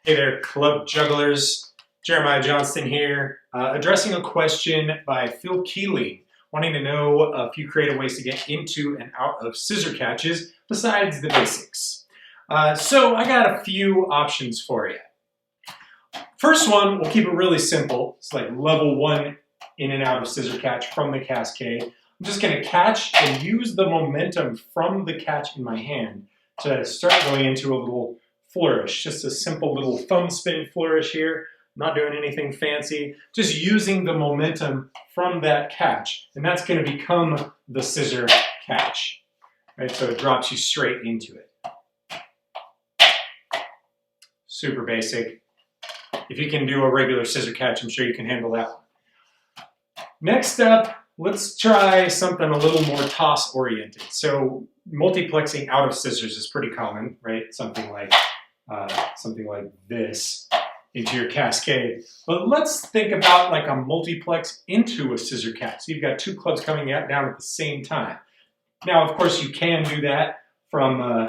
Hey there, Club Jugglers. Jeremiah Johnston here, addressing a question by Phil Keeley, wanting to know a few creative ways to get into and out of scissor catches besides the basics. So I got a few options for you. First one, we'll keep it really simple. It's like level 1 in and out of scissor catch from the cascade. I'm just going to catch and use the momentum from the catch in my hand to start going into a little flourish, just a simple little thumb spin flourish here, not doing anything fancy, just using the momentum from that catch, and that's going to become the scissor catch, right? So it drops you straight into it. Super basic. If you can do a regular scissor catch, I'm sure you can handle that one. Next up, let's try something a little more toss oriented. So multiplexing out of scissors is pretty common, right? Something like this into your cascade. But let's think about like a multiplex into a scissor catch. So you've got two clubs coming down at the same time. Now, of course, you can do that from a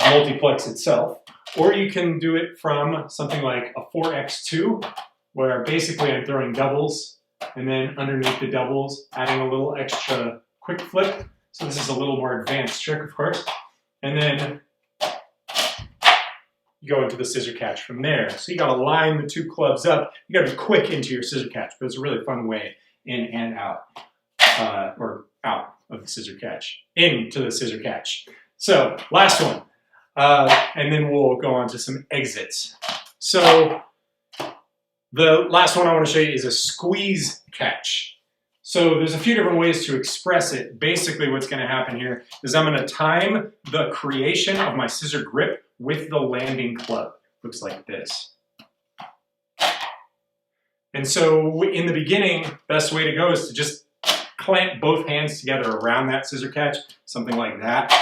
multiplex itself, or you can do it from something like a 4x2, where basically I'm throwing doubles and then underneath the doubles, adding a little extra quick flip. So this is a little more advanced trick, of course. And then you go into the scissor catch from there. So you got to line the two clubs up. You got to be quick into your scissor catch, but it's a really fun way in and out, or out of the scissor catch, into the scissor catch. So last one, and then we'll go on to some exits. So the last one I want to show you is a squeeze catch. So there's a few different ways to express it. Basically what's going to happen here is I'm going to time the creation of my scissor grip with the landing club. Looks like this. And so in the beginning, best way to go is to just clamp both hands together around that scissor catch, something like that.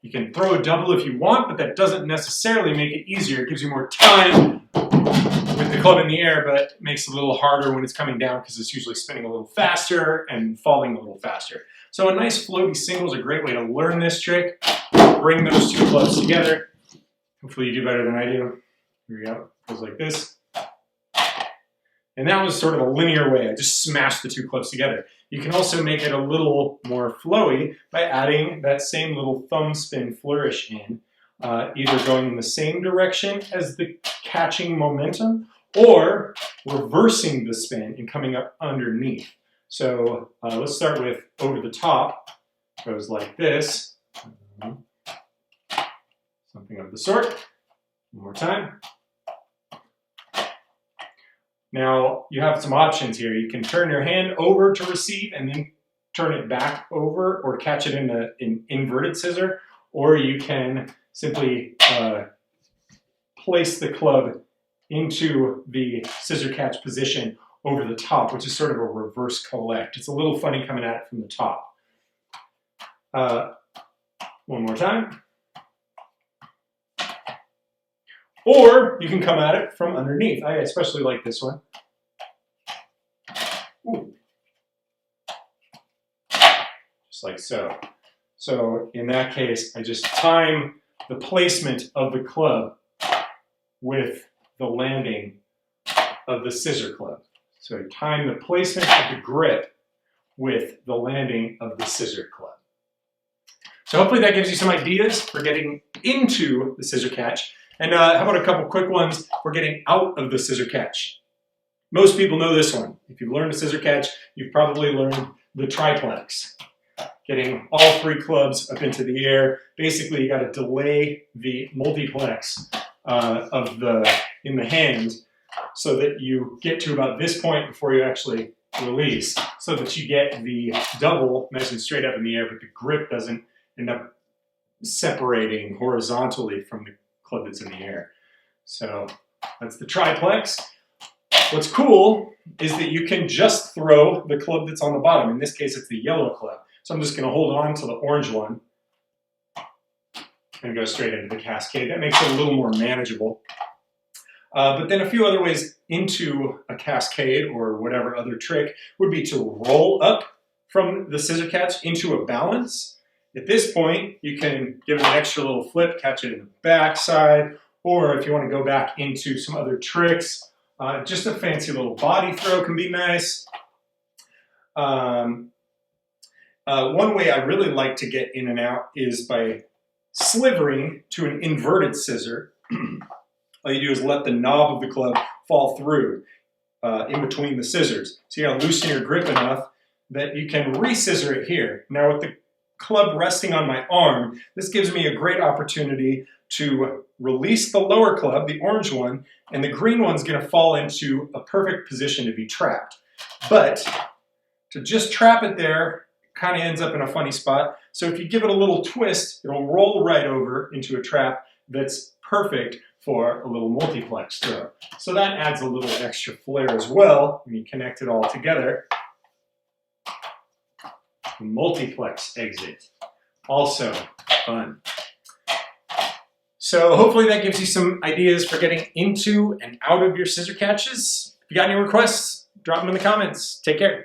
You can throw a double if you want, but that doesn't necessarily make it easier. It gives you more time with the club in the air, but it makes it a little harder when it's coming down because it's usually spinning a little faster and falling a little faster. So a nice floaty single is a great way to learn this trick. Bring those two clubs together. Hopefully you do better than I do. Here we go. It goes like this. And that was sort of a linear way. I just smashed the two clubs together. You can also make it a little more flowy by adding that same little thumb spin flourish in, either going in the same direction as the catching momentum or reversing the spin and coming up underneath. So let's start with over the top. Goes like this. Something of the sort. One more time. Now you have some options here. You can turn your hand over to receive and then turn it back over, or catch it in an inverted scissor, or you can simply place the club into the scissor catch position over the top, which is sort of a reverse collect. It's a little funny coming at it from the top. One more time. Or you can come at it from underneath. I especially like this one. Ooh. Just like so. So in that case, I just time the placement of the club with the landing of the scissor club. So I time the placement of the grip with the landing of the scissor club. So hopefully that gives you some ideas for getting into the scissor catch. And how about a couple quick ones for getting out of the scissor catch? Most people know this one. If you've learned a scissor catch, you've probably learned the triplex. Getting all three clubs up into the air. Basically, you got to delay the multiplex in the hand so that you get to about this point before you actually release, so that you get the double nice and straight up in the air, but the grip doesn't end up separating horizontally from the club that's in the air. So that's the triplex. What's cool is that you can just throw the club that's on the bottom. In this case, it's the yellow club. So I'm just going to hold on to the orange one and go straight into the cascade. That makes it a little more manageable. But then a few other ways into a cascade or whatever other trick would be to roll up from the scissor catch into a balance. At this point, you can give it an extra little flip, catch it in the backside, Or if you want to go back into some other tricks, just a fancy little body throw can be nice. One way I really like to get in and out is by slivering to an inverted scissor. All you do is let the knob of the club fall through in between the scissors. So you gotta loosen your grip enough that you can re-scissor it here. Now with the club resting on my arm, this gives me a great opportunity to release the lower club, the orange one, and the green one's gonna fall into a perfect position to be trapped. But to just trap it there, kind of ends up in a funny spot. So if you give it a little twist, it'll roll right over into a trap that's perfect for a little multiplex throw. So that adds a little extra flair as well when you connect it all together. Multiplex exit, also fun. So hopefully that gives you some ideas for getting into and out of your scissor catches. If you got any requests, drop them in the comments. Take care.